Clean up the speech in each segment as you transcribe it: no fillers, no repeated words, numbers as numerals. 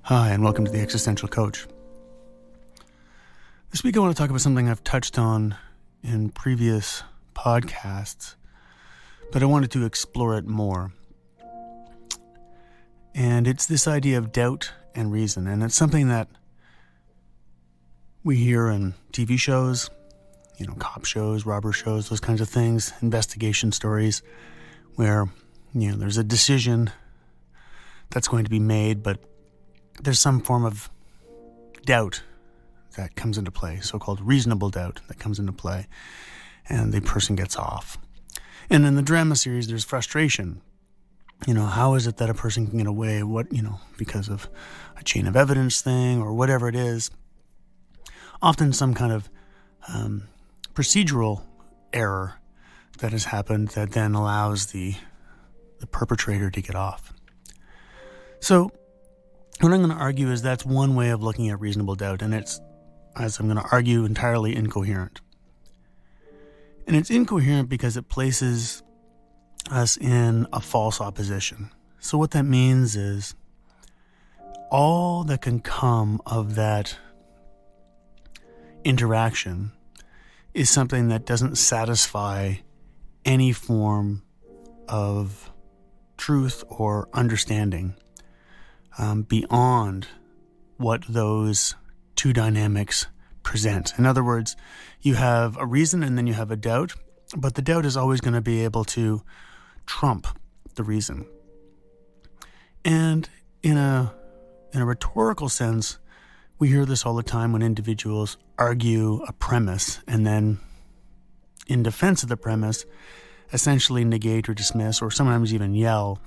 Hi, and welcome to The Existential Coach. This week I want to talk about something I've touched on in previous podcasts, but I wanted to explore it more. And it's this idea of doubt and reason, and it's something that we hear in TV shows, cop shows, robber shows, those kinds of things, investigation stories, where, there's a decision that's going to be made, but there's some form of doubt that comes into play, so-called reasonable doubt that comes into play, and the person gets off. And in the drama series, there's frustration. How is it that a person can get away? Because of a chain of evidence thing or whatever it is. Often some kind of procedural error that has happened that then allows the perpetrator to get off. So what I'm going to argue is that's one way of looking at reasonable doubt, and it's, as I'm going to argue, entirely incoherent. And it's incoherent because it places us in a false opposition. So what that means is all that can come of that interaction is something that doesn't satisfy any form of truth or understanding beyond what those two dynamics present. In other words, you have a reason and then you have a doubt, but the doubt is always going to be able to trump the reason. And in a rhetorical sense, we hear this all the time when individuals argue a premise and then, in defense of the premise, essentially negate or dismiss or sometimes even yell.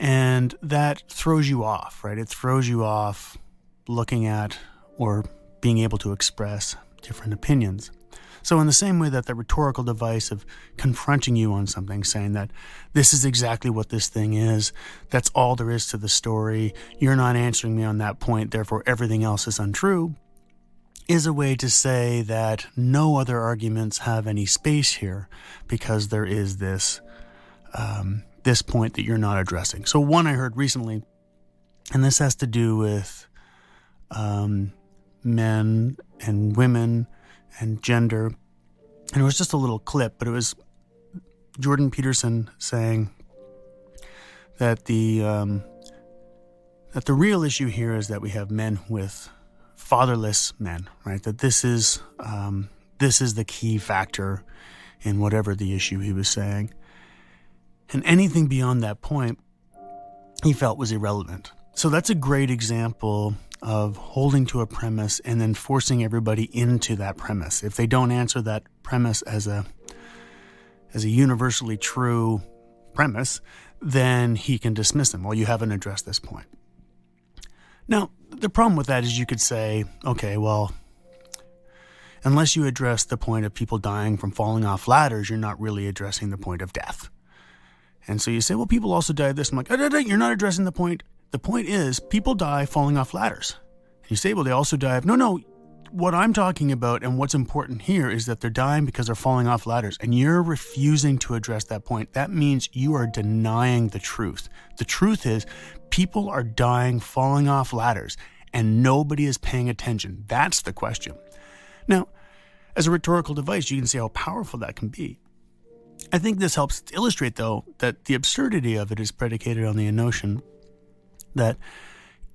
And that throws you off, right? It throws you off looking at or being able to express different opinions. So in the same way that the rhetorical device of confronting you on something, saying that this is exactly what this thing is, that's all there is to the story, you're not answering me on that point, therefore everything else is untrue, is a way to say that no other arguments have any space here because there is this point that you're not addressing. So one I heard recently, and this has to do with men and women and gender, and it was just a little clip, but it was Jordan Peterson saying that the real issue here is that we have men with fatherless men, right? That this is the key factor in whatever the issue he was saying. And anything beyond that point, he felt was irrelevant. So that's a great example of holding to a premise and then forcing everybody into that premise. If they don't answer that premise as a universally true premise, then he can dismiss them. Well, you haven't addressed this point. Now, the problem with that is you could say, okay, well, unless you address the point of people dying from falling off ladders, you're not really addressing the point of death. And so you say, well, people also die of this. I'm like, you're not addressing the point. The point is people die falling off ladders. And you say, well, they also die of... No, what I'm talking about and what's important here is that they're dying because they're falling off ladders. And you're refusing to address that point. That means you are denying the truth. The truth is people are dying falling off ladders and nobody is paying attention. That's the question. Now, as a rhetorical device, you can see how powerful that can be. I think this helps illustrate, though, that the absurdity of it is predicated on the notion that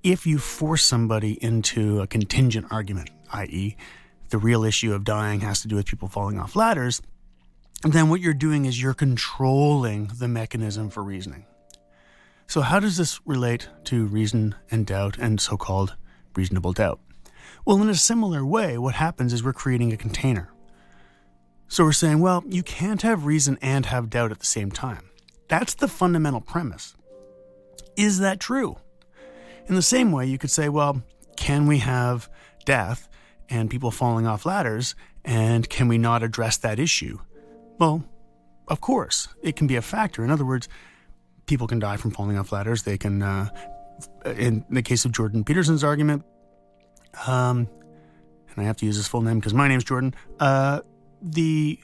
if you force somebody into a contingent argument, i.e., the real issue of dying has to do with people falling off ladders, then what you're doing is you're controlling the mechanism for reasoning. So how does this relate to reason and doubt and so-called reasonable doubt? Well, in a similar way, what happens is we're creating a container. So we're saying, well, you can't have reason and have doubt at the same time. That's the fundamental premise. Is that true? In the same way, you could say, well, can we have death and people falling off ladders, and can we not address that issue? Well, of course, it can be a factor. In other words, people can die from falling off ladders. They can, in the case of Jordan Peterson's argument, and I have to use his full name because my name's Jordan, the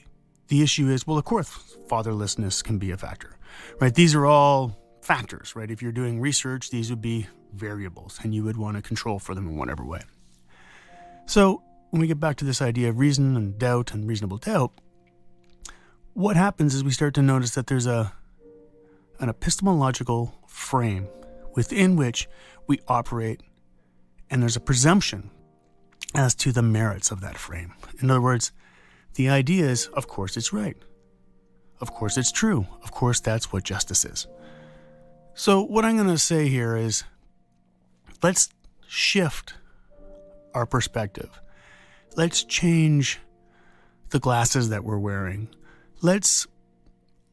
issue is, well, of course, fatherlessness can be a factor, right? These are all factors, right? If you're doing research, these would be variables, and you would want to control for them in whatever way. So when we get back to this idea of reason and doubt and reasonable doubt, what happens is we start to notice that there's an epistemological frame within which we operate, and there's a presumption as to the merits of that frame. In other words, the idea is, of course it's right. Of course it's true. Of course that's what justice is. So what I'm going to say here is, let's shift our perspective. Let's change the glasses that we're wearing. Let's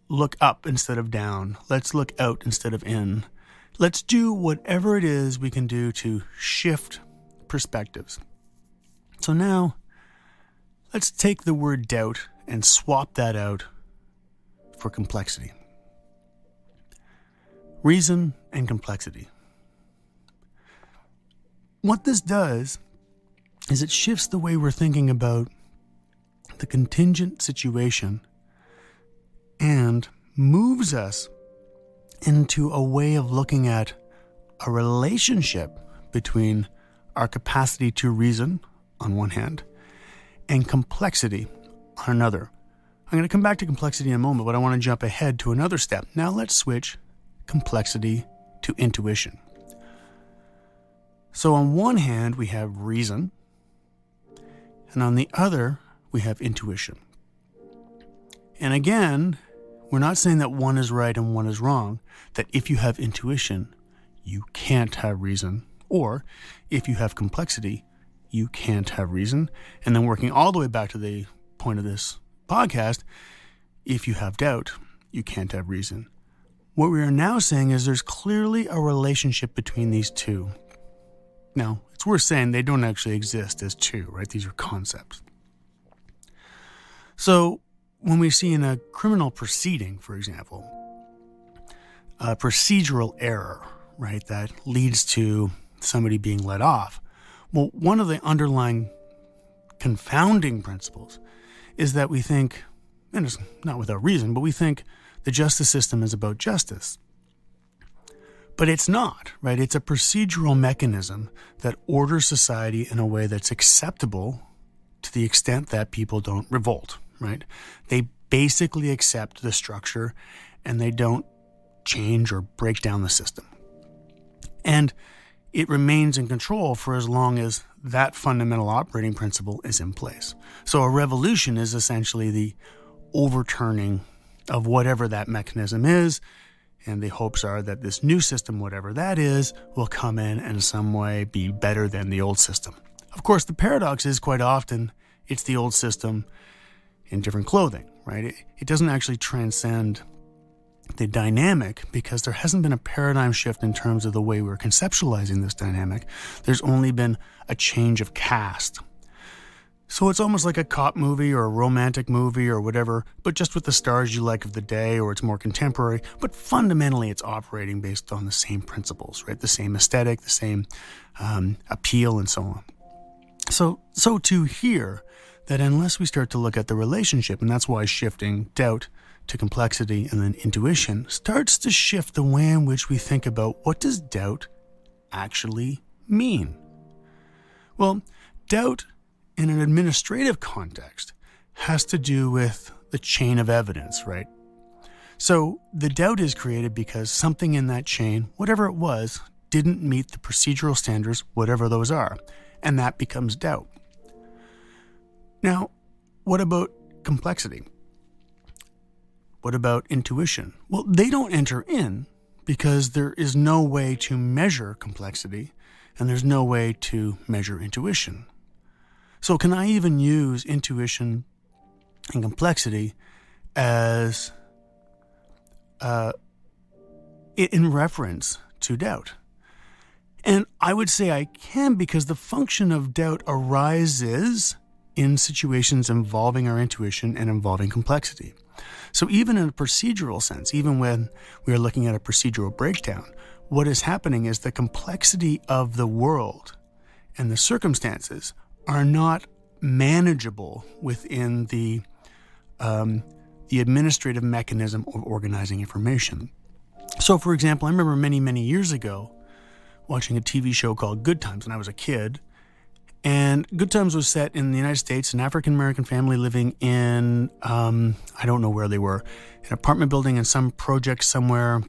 look up instead of down. Let's look out instead of in. Let's do whatever it is we can do to shift perspectives. So now, let's take the word doubt and swap that out for complexity. Reason and complexity. What this does is it shifts the way we're thinking about the contingent situation and moves us into a way of looking at a relationship between our capacity to reason on one hand and complexity on another. I'm going to come back to complexity in a moment, but I want to jump ahead to another step. Now let's switch complexity to intuition. So on one hand, we have reason, and on the other, we have intuition. And again, we're not saying that one is right and one is wrong, that if you have intuition, you can't have reason, or if you have complexity, you can't have reason. And then working all the way back to the point of this podcast, if you have doubt, you can't have reason. What we are now saying is there's clearly a relationship between these two. Now, it's worth saying they don't actually exist as two, right? These are concepts. So when we see in a criminal proceeding, for example, a procedural error, right, that leads to somebody being let off, well, one of the underlying confounding principles is that we think, and it's not without reason, but we think the justice system is about justice. But it's not, right? It's a procedural mechanism that orders society in a way that's acceptable to the extent that people don't revolt, right? They basically accept the structure and they don't change or break down the system. And it remains in control for as long as that fundamental operating principle is in place. So a revolution is essentially the overturning of whatever that mechanism is, and the hopes are that this new system, whatever that is, will come in and in some way be better than the old system. Of course, the paradox is quite often it's the old system in different clothing, right? It doesn't actually transcend the dynamic because there hasn't been a paradigm shift in terms of the way we're conceptualizing this dynamic. There's only been a change of cast. So it's almost like a cop movie or a romantic movie or whatever, but just with the stars you like of the day, or it's more contemporary. But fundamentally, it's operating based on the same principles, right? The same aesthetic, the same appeal, and so on. So too here, that unless we start to look at the relationship, and that's why shifting doubt to complexity and then intuition starts to shift the way in which we think about what does doubt actually mean. Well, doubt in an administrative context has to do with the chain of evidence, right? So the doubt is created because something in that chain, whatever it was, didn't meet the procedural standards, whatever those are, and that becomes doubt. Now, what about complexity? What about intuition? Well, they don't enter in because there is no way to measure complexity and there's no way to measure intuition. So can I even use intuition and complexity as in reference to doubt? And I would say I can, because the function of doubt arises in situations involving our intuition and involving complexity. So even in a procedural sense, even when we are looking at a procedural breakdown, what is happening is the complexity of the world and the circumstances are not manageable within the administrative mechanism of organizing information. So, for example, I remember many, many years ago watching a TV show called Good Times when I was a kid. And Good Times was set in the United States, an African-American family living in, I don't know where they were, an apartment building in some project somewhere.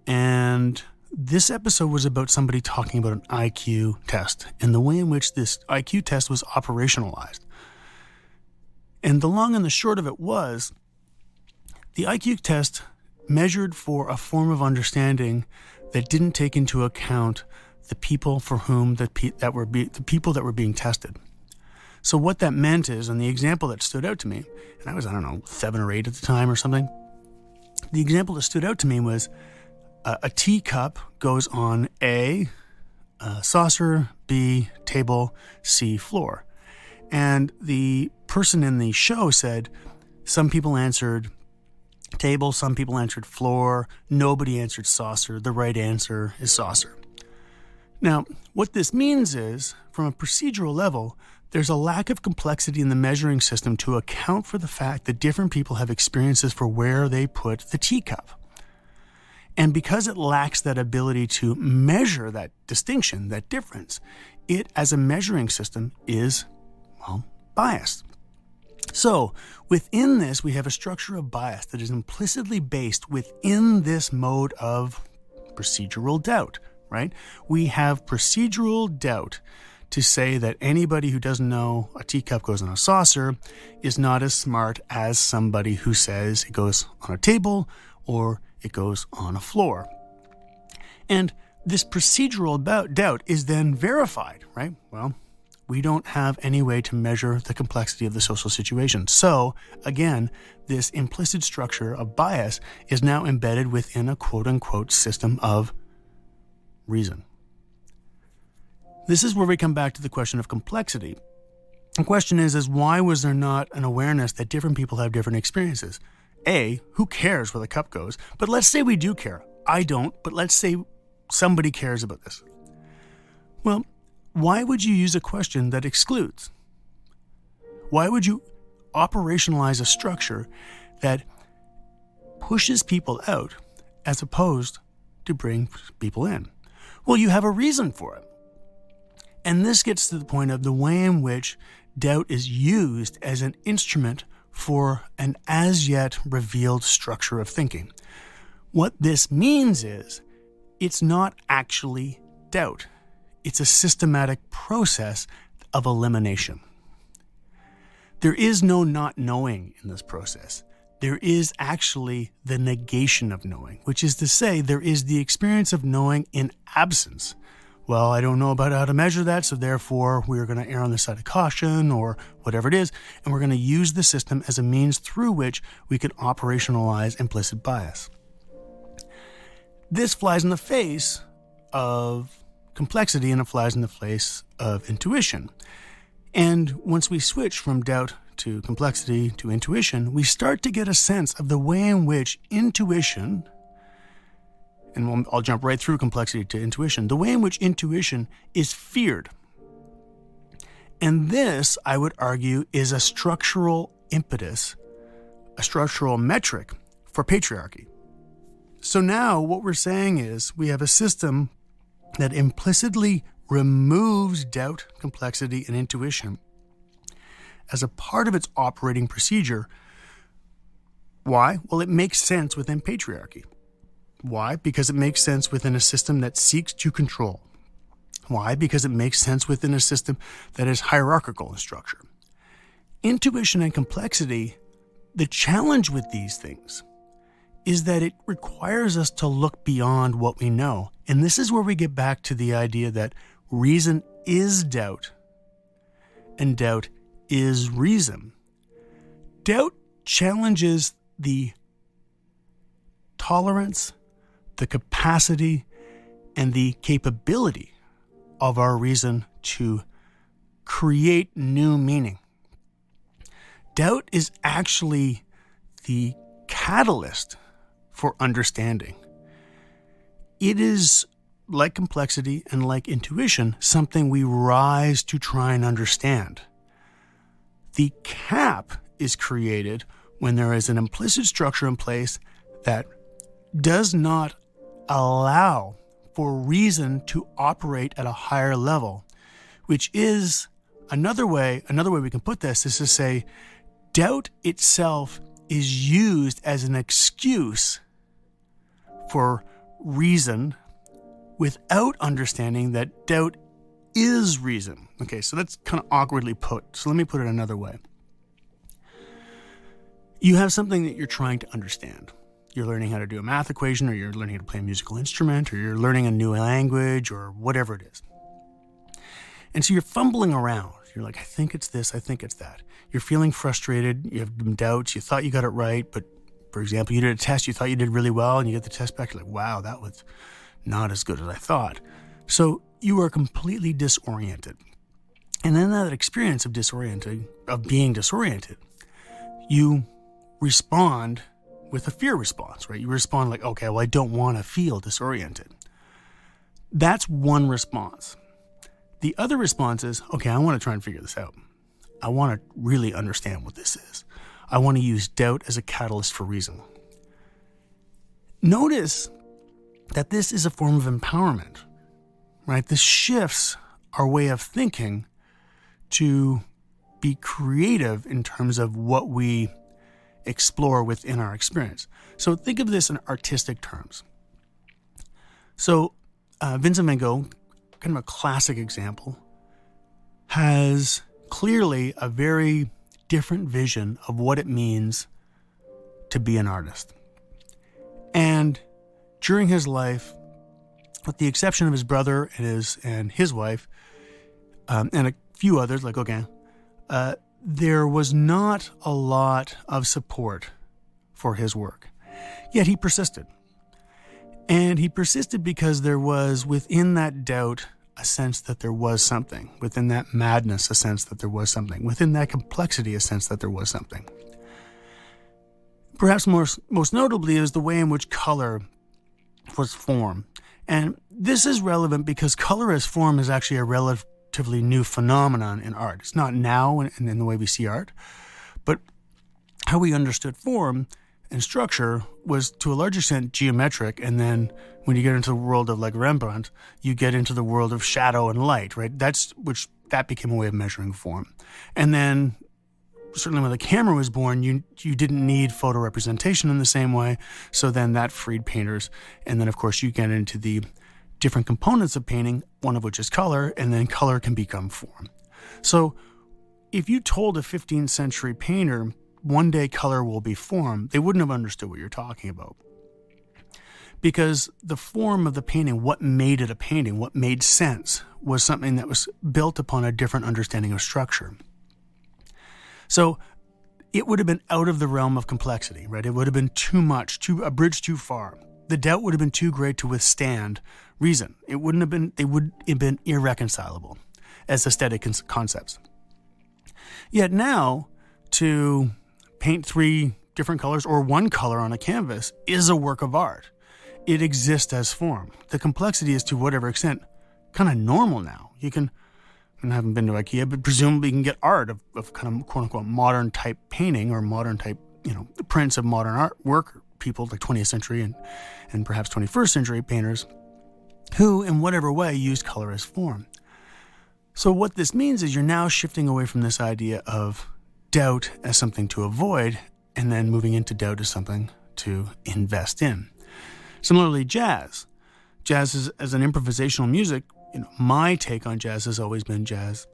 And this episode was about somebody talking about an IQ test and the way in which this IQ test was operationalized. And the long and the short of it was, the IQ test measured for a form of understanding that didn't take into account the people for whom the people that were being tested. So what that meant is, and the example that stood out to me, and I was, 7 or 8 at the time or something, the example that stood out to me was a teacup goes on A, saucer, B, table, C, floor. And the person in the show said, some people answered table, some people answered floor, nobody answered saucer, the right answer is saucer. Now, what this means is, from a procedural level, there's a lack of complexity in the measuring system to account for the fact that different people have experiences for where they put the teacup. And because it lacks that ability to measure that distinction, that difference, it, as a measuring system, is, biased. So, within this, we have a structure of bias that is implicitly based within this mode of procedural doubt. Right? We have procedural doubt to say that anybody who doesn't know a teacup goes on a saucer is not as smart as somebody who says it goes on a table or it goes on a floor. And this procedural doubt is then verified, right? Well, we don't have any way to measure the complexity of the social situation. So, again, this implicit structure of bias is now embedded within a quote-unquote system of reason. This is where we come back to the question of complexity. The question is why was there not an awareness that different people have different experiences? A, who cares where the cup goes? But let's say we do care. I don't, but let's say somebody cares about this. Well, why would you use a question that excludes? Why would you operationalize a structure that pushes people out as opposed to bring people in? Well, you have a reason for it. And this gets to the point of the way in which doubt is used as an instrument for an as yet revealed structure of thinking. What this means is it's not actually doubt. It's a systematic process of elimination. There is no not knowing in this process. There is actually the negation of knowing, which is to say there is the experience of knowing in absence. Well, I don't know about how to measure that, so therefore we're going to err on the side of caution or whatever it is, and we're going to use the system as a means through which we can operationalize implicit bias. This flies in the face of complexity and it flies in the face of intuition. And once we switch from doubt to complexity to intuition, we start to get a sense of the way in which intuition, and I'll jump right through complexity to intuition, the way in which intuition is feared. And this, I would argue, is a structural impetus, a structural metric for patriarchy. So now what we're saying is we have a system that implicitly removes doubt, complexity, and intuition as a part of its operating procedure. Why? Well, it makes sense within patriarchy. Why? Because it makes sense within a system that seeks to control. Why? Because it makes sense within a system that is hierarchical in structure. Intuition and complexity, the challenge with these things is that it requires us to look beyond what we know. And this is where we get back to the idea that reason is doubt and doubt is reason. Doubt challenges the tolerance, the capacity, and the capability of our reason to create new meaning. Doubt is actually the catalyst for understanding. It is, like complexity and like intuition, something we rise to try and understand. The cap is created when there is an implicit structure in place that does not allow for reason to operate at a higher level, which is another way we can put this is to say doubt itself is used as an excuse for reason without understanding that doubt is reason. Okay, so that's kind of awkwardly put. So let me put it another way. You have something that you're trying to understand. You're learning how to do a math equation, or you're learning how to play a musical instrument, or you're learning a new language, or whatever it is. And so you're fumbling around. You're like, I think it's this, I think it's that. You're feeling frustrated, you have doubts, you thought you got it right, but for example, you did a test, you thought you did really well, and you get the test back, you're like, wow, that was not as good as I thought. So you are completely disoriented. And then that experience of being disoriented, you respond with a fear response, right? You respond like, okay, well, I don't want to feel disoriented. That's one response. The other response is, okay, I want to try and figure this out. I want to really understand what this is. I want to use doubt as a catalyst for reason. Notice that this is a form of empowerment, right? This shifts our way of thinking to be creative in terms of what we explore within our experience. So think of this in artistic terms. So Vincent van Gogh, kind of a classic example, has clearly a very different vision of what it means to be an artist. And during his life, with the exception of his brother and his wife, and a few others like Gauguin, there was not a lot of support for his work. Yet he persisted. And he persisted because there was within that doubt a sense that there was something. Within that madness, a sense that there was something. Within that complexity, a sense that there was something. Perhaps most notably is the way in which color was formed. And this is relevant because color as form is actually a relatively new phenomenon in art. It's not now in the way we see art, but how we understood form and structure was to a large extent geometric, and then when you get into the world of like Rembrandt, you get into the world of shadow and light, right? That became a way of measuring form. And then certainly when the camera was born, you didn't need photo representation in the same way, so then that freed painters. And then of course you get into the different components of painting, one of which is color, and then color can become form. So if you told a 15th century painter, one day color will be form, they wouldn't have understood what you're talking about. Because the form of the painting, what made it a painting, what made sense, was something that was built upon a different understanding of structure. So it would have been out of the realm of complexity, right? It would have been too much, a bridge too far. The doubt would have been too great to withstand reason. They would have been irreconcilable as aesthetic concepts. Yet now, to paint 3 different colors or one color on a canvas is a work of art. It exists as form. The complexity is to whatever extent kind of normal now. I haven't been to IKEA, but presumably you can get art of kind of quote unquote modern type painting or modern type, prints of modern artwork, people like 20th century and perhaps 21st century painters who in whatever way use color as form. So what this means is you're now shifting away from this idea of doubt as something to avoid and then moving into doubt as something to invest in. Similarly, jazz. Jazz is as an improvisational music. My take on jazz has always been jazz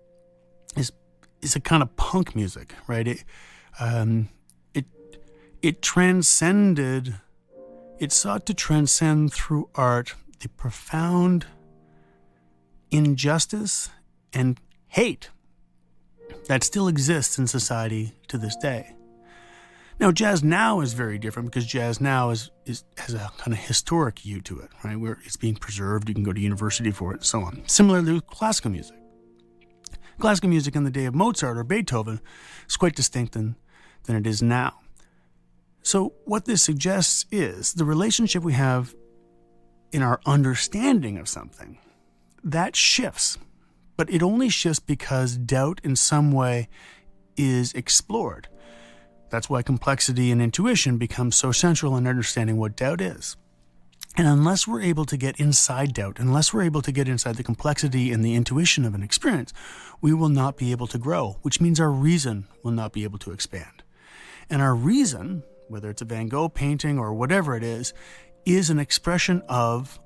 is a kind of punk music, right? It transcended. It sought to transcend through art the profound injustice and hate that still exists in society to this day. Now, jazz now is very different because jazz now has a kind of historic hue to it, right? Where it's being preserved, you can go to university for it, and so on. Similarly with classical music. Classical music in the day of Mozart or Beethoven is quite distinct than it is now. So what this suggests is the relationship we have in our understanding of something, that shifts. But it only shifts because doubt in some way is explored. That's why complexity and intuition become so central in understanding what doubt is. And unless we're able to get inside doubt, unless we're able to get inside the complexity and the intuition of an experience, we will not be able to grow, which means our reason will not be able to expand. And our reason, whether it's a Van Gogh painting or whatever it is an expression of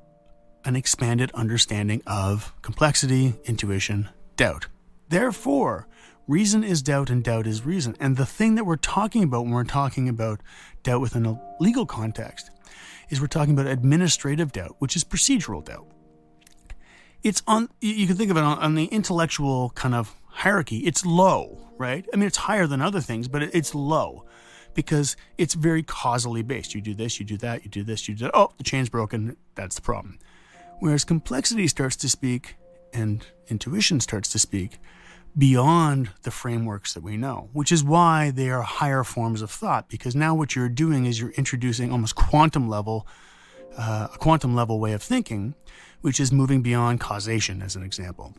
an expanded understanding of complexity, intuition, doubt. Therefore, reason is doubt and doubt is reason. And the thing that we're talking about when we're talking about doubt within a legal context is we're talking about administrative doubt, which is procedural doubt. It's you can think of it on the intellectual kind of hierarchy. It's low, right? I mean, it's higher than other things, but it's low because it's very causally based. You do this, you do that, you do this, you do that. Oh, the chain's broken. That's the problem. Whereas complexity starts to speak and intuition starts to speak beyond the frameworks that we know, which is why they are higher forms of thought, because now what you're doing is you're introducing almost a quantum level way of thinking, which is moving beyond causation, as an example.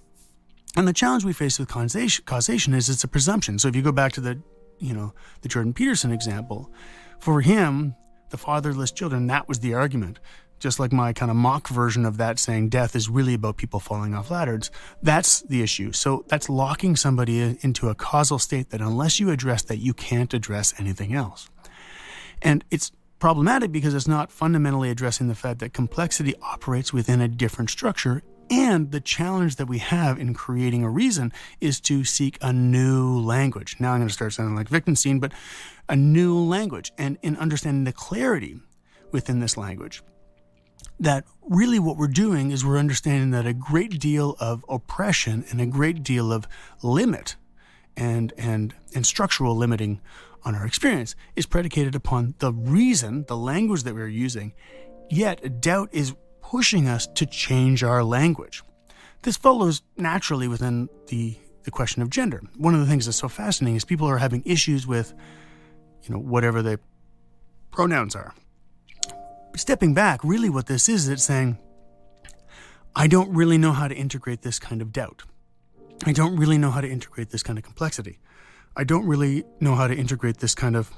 And the challenge we face with causation is it's a presumption. So if you go back to the Jordan Peterson example, for him, the fatherless children, that was the argument. Just like my kind of mock version of that saying death is really about people falling off ladders. That's the issue. So that's locking somebody into a causal state that unless you address that, you can't address anything else. And it's problematic because it's not fundamentally addressing the fact that complexity operates within a different structure. And the challenge that we have in creating a reason is to seek a new language. Now I'm going to start sounding like Wittgenstein, but a new language. And in understanding the clarity within this language, that really what we're doing is we're understanding that a great deal of oppression and a great deal of limit and structural limiting on our experience is predicated upon the reason, the language that we're using, yet doubt is pushing us to change our language. This follows naturally within the question of gender. One of the things that's so fascinating is people are having issues with, whatever the pronouns are. Stepping back, really what this is, it's saying, I don't really know how to integrate this kind of doubt. I don't really know how to integrate this kind of complexity. I don't really know how to integrate this kind of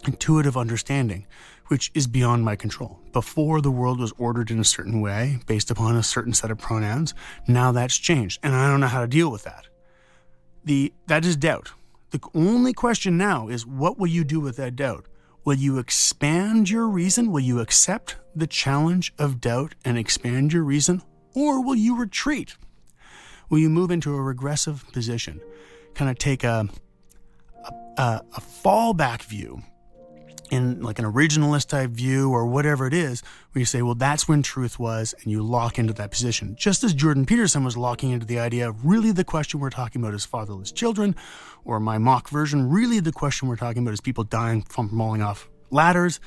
intuitive understanding, which is beyond my control. Before, the world was ordered in a certain way, based upon a certain set of pronouns. Now that's changed, and I don't know how to deal with that. That is doubt. The only question now is, what will you do with that doubt? Will you expand your reason? Will you accept the challenge of doubt and expand your reason? Or will you retreat? Will you move into a regressive position? Kind of take a fallback view in like an originalist type view or whatever it is, where you say, well, that's when truth was, and you lock into that position. Just as Jordan Peterson was locking into the idea of really the question we're talking about is fatherless children, or my mock version, really the question we're talking about is people dying from falling off ladders.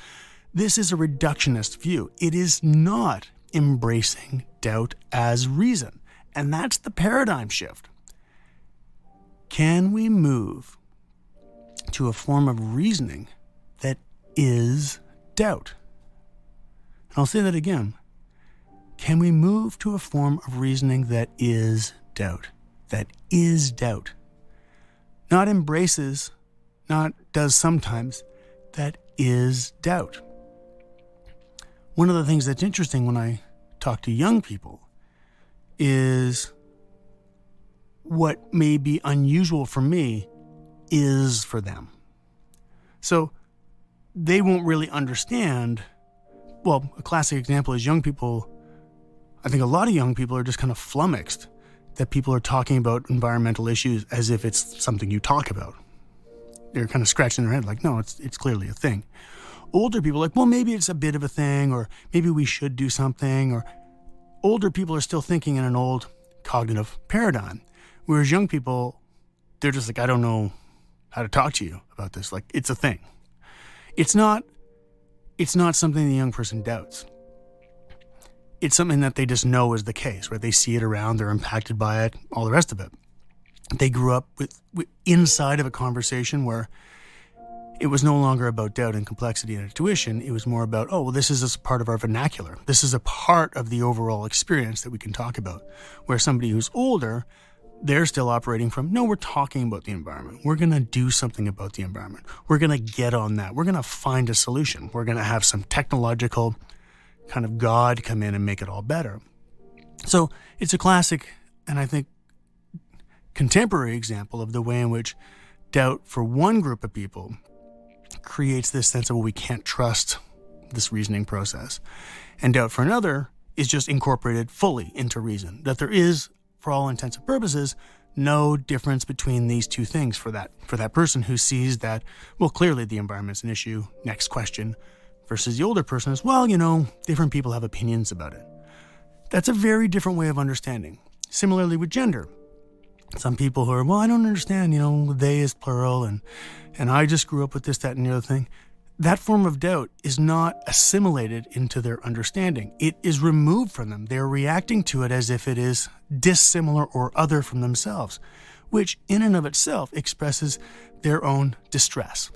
This is a reductionist view. It is not embracing doubt as reason. And that's the paradigm shift. Can we move to a form of reasoning that is doubt? And I'll say that again. Can we move to a form of reasoning that is doubt? That is doubt. Not embraces, not does sometimes, that is doubt. One of the things that's interesting when I talk to young people is what may be unusual for me is for them. So they won't really understand. Well, a classic example is young people. I think a lot of young people are just kind of flummoxed that people are talking about environmental issues as if it's something you talk about. They're kind of scratching their head like, no, it's clearly a thing. Older people are like, well, maybe it's a bit of a thing, or maybe we should do something, or older people are still thinking in an old cognitive paradigm. Whereas young people, they're just like, I don't know how to talk to you about this. Like, it's a thing. It's not something the young person doubts. It's something that they just know is the case, right? They see it around, they're impacted by it, all the rest of it. They grew up with inside of a conversation where it was no longer about doubt and complexity and intuition. It was more about, oh, well, this is a part of our vernacular. This is a part of the overall experience that we can talk about. Where somebody who's older, they're still operating from, no, we're talking about the environment. We're going to do something about the environment. We're going to get on that. We're going to find a solution. We're going to have some technological kind of God come in and make it all better. So it's a classic, and I think contemporary example of the way in which doubt for one group of people creates this sense of, well, we can't trust this reasoning process. And doubt for another is just incorporated fully into reason. That there is, for all intents and purposes, no difference between these two things for that person who sees that, well, clearly the environment's an issue, next question, versus the older person is, well, different people have opinions about it. That's a very different way of understanding. Similarly with gender. Some people who are, well, I don't understand, they is plural, and I just grew up with this, that, and the other thing. That form of doubt is not assimilated into their understanding. It is removed from them. They're reacting to it as if it is dissimilar or other from themselves, which in and of itself expresses their own distress.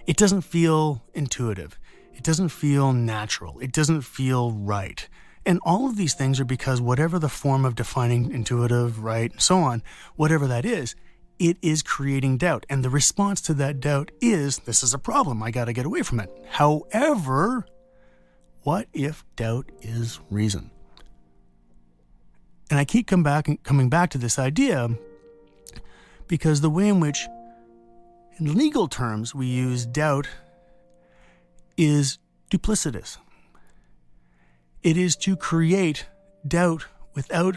It doesn't feel intuitive. It doesn't feel natural. It doesn't feel right. And all of these things are because whatever the form of defining intuitive, right, and so on, whatever that is, it is creating doubt. And the response to that doubt is, this is a problem. I got to get away from it. However, what if doubt is reason? And I keep coming back to this idea because the way in which, in legal terms, we use doubt is duplicitous. It is to create doubt without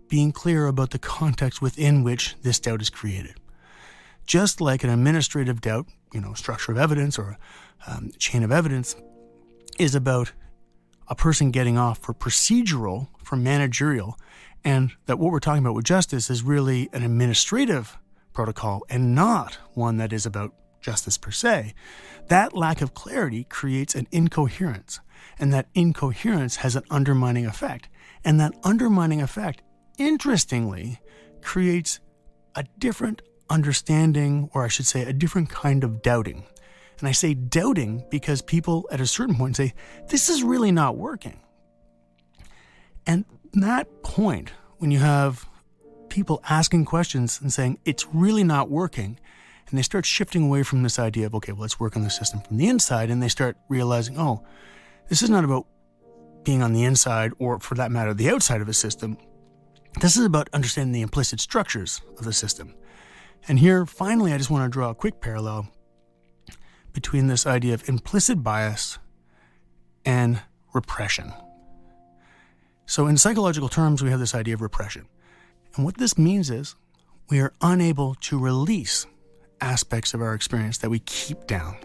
being clear about the context within which this doubt is created. Just like an administrative doubt, structure of evidence or chain of evidence is about a person getting off for procedural, for managerial, and that what we're talking about with justice is really an administrative protocol and not one that is about justice per se. That lack of clarity creates an incoherence, and that incoherence has an undermining effect. And that undermining effect, interestingly, creates a different understanding, or I should say a different kind of doubting. And I say doubting because people at a certain point say, this is really not working. And that point, when you have people asking questions and saying, it's really not working, and they start shifting away from this idea of, okay, well, let's work on the system from the inside, and they start realizing, oh, this is not about being on the inside, or for that matter, the outside of a system. This is about understanding the implicit structures of the system. And here, finally, I just want to draw a quick parallel between this idea of implicit bias and repression. So in psychological terms, we have this idea of repression. And what this means is we are unable to release aspects of our experience that we keep down.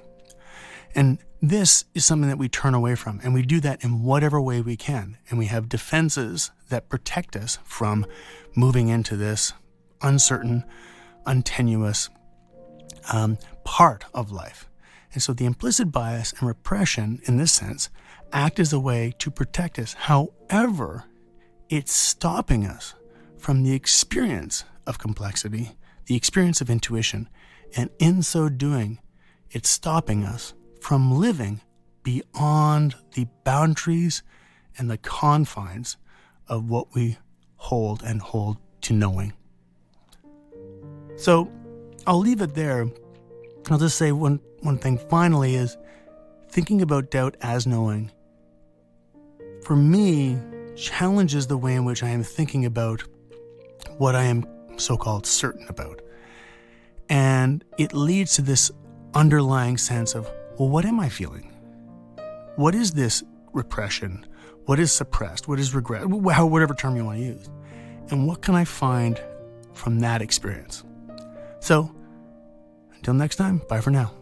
And this is something that we turn away from, and we do that in whatever way we can. And we have defenses that protect us from moving into this uncertain, untenuous part of life. And so the implicit bias and repression, in this sense, act as a way to protect us. However, it's stopping us from the experience of complexity, the experience of intuition, and in so doing, it's stopping us from living beyond the boundaries and the confines of what we hold to knowing. So I'll leave it there. I'll just say one thing finally is thinking about doubt as knowing, for me, challenges the way in which I am thinking about what I am so-called certain about. And it leads to this underlying sense of, well, what am I feeling? What is this repression? What is suppressed? What is regret? Whatever term you want to use. And what can I find from that experience? So, until next time, bye for now.